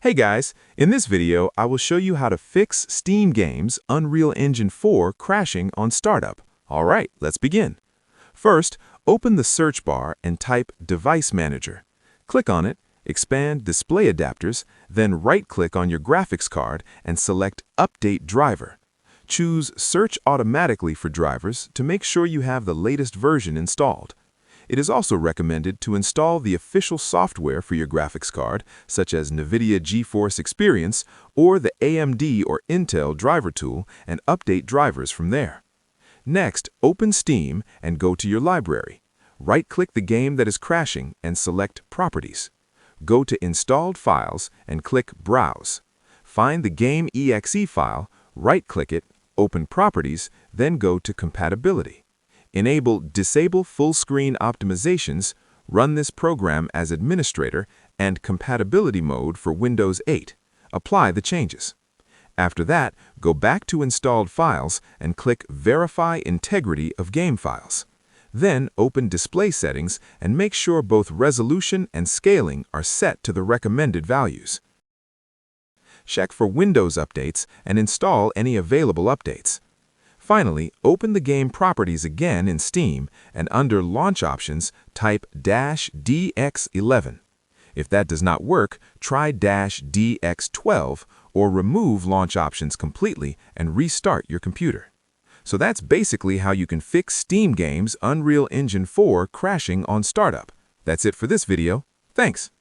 Hey guys, in this video I will show you how to fix Steam games Unreal Engine 4 crashing on startup. Alright, let's begin. First, open the search bar and type Device Manager. Click on it, expand Display Adapters, then right-click on your graphics card and select Update Driver. Choose Search Automatically for drivers to make sure you have the latest version installed. It is also recommended to install the official software for your graphics card, such as NVIDIA GeForce Experience or the AMD or Intel driver tool, and update drivers from there. Next, open Steam and go to your library. Right-click the game that is crashing and select Properties. Go to Installed Files and click Browse. Find the game exe file, right-click it, open Properties, then go to Compatibility. Enable Disable Full Screen Optimizations, run this program as administrator, and Compatibility Mode for Windows 8. Apply the changes. After that, go back to Installed Files and click Verify Integrity of Game Files. Then open Display Settings and make sure both resolution and scaling are set to the recommended values. Check for Windows updates and install any available updates. Finally, open the game properties again in Steam and under Launch Options, type -DX11. If that does not work, try -DX12 or remove Launch Options completely and restart your computer. So that's basically how you can fix Steam games Unreal Engine 4 crashing on startup. That's it for this video. Thanks.